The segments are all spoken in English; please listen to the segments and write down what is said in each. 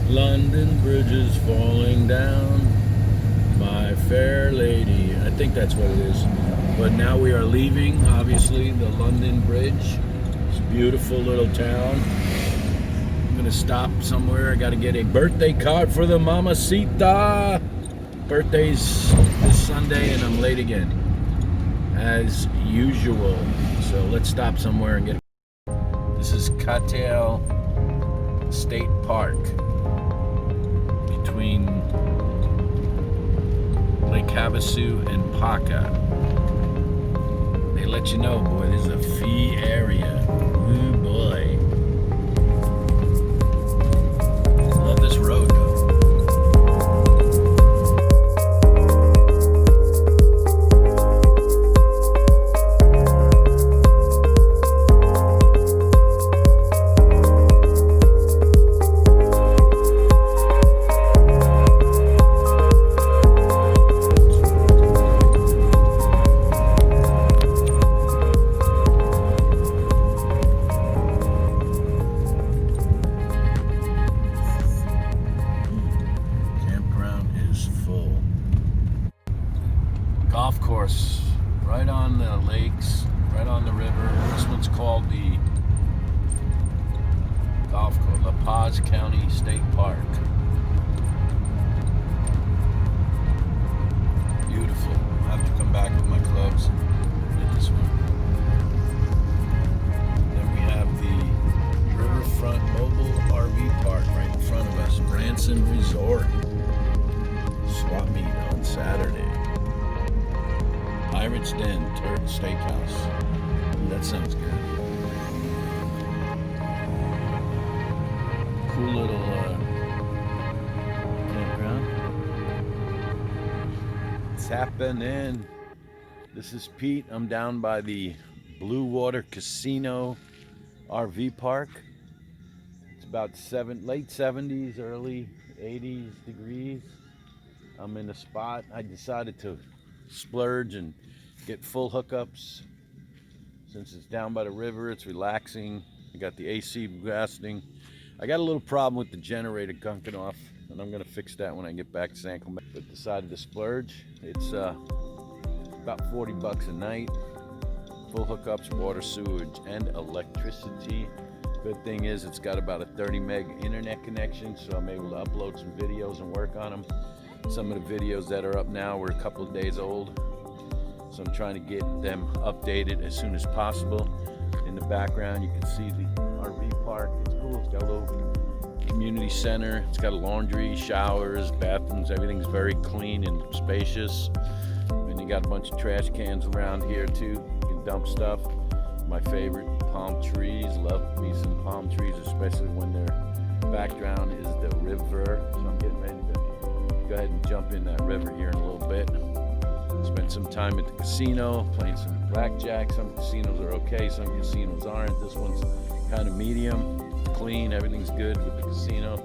London Bridge is falling down, my fair lady. I think that's what it is. But now we are leaving, obviously, the London Bridge. It's a beautiful little town. I'm gonna stop somewhere. I gotta get a birthday card for the mamacita. Birthday's this Sunday, and I'm late again, as usual. So let's stop somewhere and get. This is Cattell State Park between Lake Havasu and Paca. They let you know, boy, this is a fee area. Ooh, boy. Love this road, though. Campground is full. Golf course right on the lakes, right on the river. This one's called the golf course, La Paz County State Park. Beautiful. I'll have to come back with my clubs and hit this one. Then we have the Riverfront Mobile RV Park right in front of us. Branson Resort. Swap meet on Saturday. Pirates Den Steakhouse. Ooh, that sounds good. Cool little campground. It's happening. This is Pete. I'm down by the Blue Water Casino RV Park. It's about late 70s, early 80s degrees. I'm in a spot. I decided to splurge and get full hookups. Since it's down by the river, it's relaxing. I got the AC blasting. I got a little problem with the generator gunking off, and I'm gonna fix that when I get back to San Clemente. But decided to splurge. It's about 40 bucks a night. Full hookups, water, sewage, and electricity. Good thing is it's got about a 30 meg internet connection, so I'm able to upload some videos and work on them. Some of the videos that are up now were a couple of days old, so I'm trying to get them updated as soon as possible. In the background, you can see the RV park. It's cool. It's got a little community center. It's got a laundry, showers, bathrooms. Everything's very clean and spacious. And you got a bunch of trash cans around here too. You can dump stuff. My favorite, palm trees. Love me some palm trees, especially when their background is the river. So I'm getting ready to go ahead and jump in that river here in a little bit. Spent some time at the casino, playing some blackjack. Some casinos are okay, some casinos aren't. This one's kind of medium, clean, everything's good with the casino.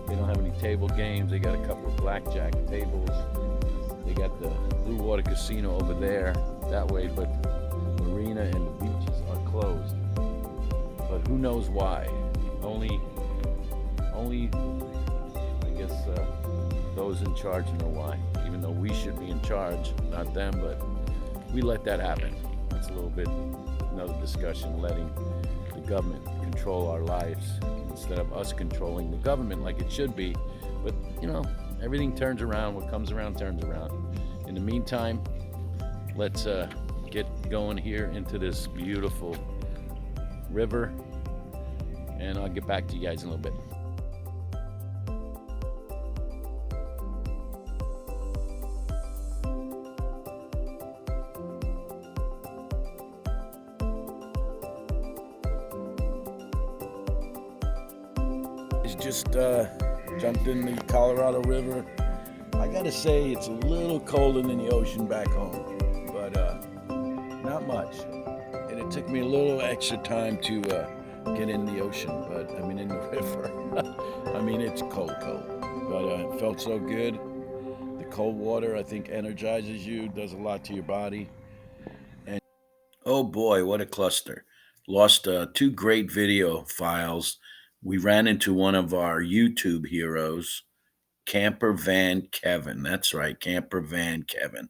They don't have any table games. They got a couple of blackjack tables. They got the Blue Water Casino over there that way, but the marina and the beaches are closed. But who knows why? Only I guess those in charge know why, even though we should be in charge, not them, but we let that happen. That's a little bit another discussion, letting the government control our lives instead of us controlling the government like it should be. But you know, everything turns around. What comes around turns around. In the meantime, let's get going here into this beautiful river, and I'll get back to you guys in a little bit. Just jumped in the Colorado River. I gotta say it's a little colder than the ocean back home, but not much. And it took me a little extra time to get in the ocean, but I mean in the river. I mean it's cold, but it felt so good. The cold water, I think, energizes you, does a lot to your body. And oh boy, what a cluster! Lost two great video files we ran into one of our YouTube heroes, Camper Van Kevin. That's right, Camper Van Kevin.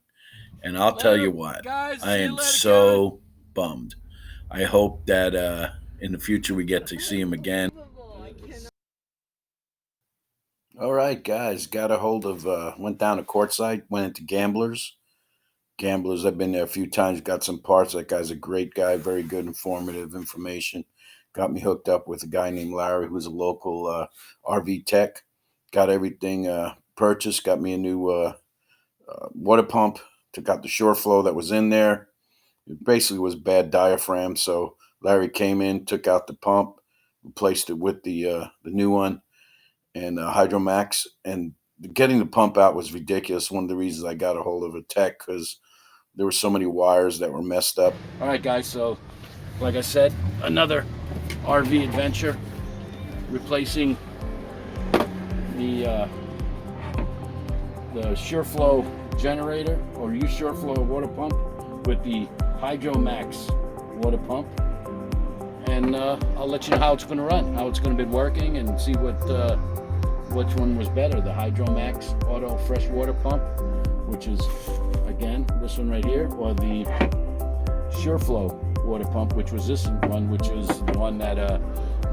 And I'll tell you what, guys. I See you am later, Kevin. so bummed. I hope that in the future we get to see him again. All right, guys, got a hold of, went down to QuartSite, went into Gamblers. Gamblers, I've been there a few times, got some parts. That guy's a great guy, very good, informative information. Got me hooked up with a guy named Larry, who's a local RV tech. Got everything purchased, got me a new water pump, took out the shore flow that was in there. It basically was bad diaphragm, so Larry came in, took out the pump, replaced it with the new one, and Hydromax. And getting the pump out was ridiculous. One of the reasons I got a hold of a tech, because there were so many wires that were messed up. All right, guys, so like I said, another RV adventure, replacing the SureFlow generator, or SureFlow water pump, with the Hydromax water pump. And I'll let you know how it's going to run, how it's going to be working, and see which one was better, the Hydromax auto fresh water pump, which is, again, this one right here, or the SureFlow water pump, which was this one, which is the one that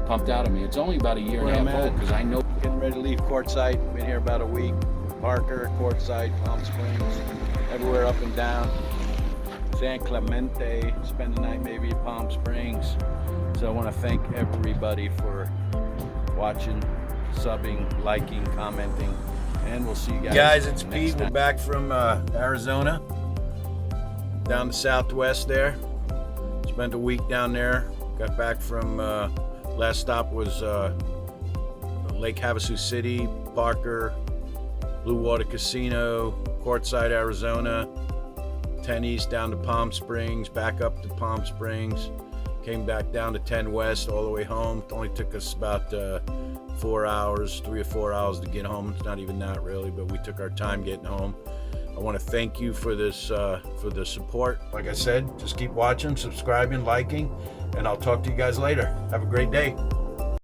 pumped out of me. It's only about a year and a half old, because I know. Getting ready to leave QuartSite. Been here about a week. Parker, QuartSite, Palm Springs, everywhere up and down. San Clemente, spend the night maybe at Palm Springs. So I want to thank everybody for watching, subbing, liking, commenting, and we'll see you guys. Guys, it's Pete. We're back from Arizona, down the southwest there. Spent a week down there. Got back from, last stop was Lake Havasu City, Parker, Blue Water Casino, QuartSite, Arizona, 10 East down to Palm Springs, back up to Palm Springs, came back down to 10 West all the way home. It only took us about 4 hours, 3 or 4 hours to get home. It's not even that really, but we took our time getting home. I want to thank you for this, for the support. Like I said, just keep watching, subscribing, liking, and I'll talk to you guys later. Have a great day.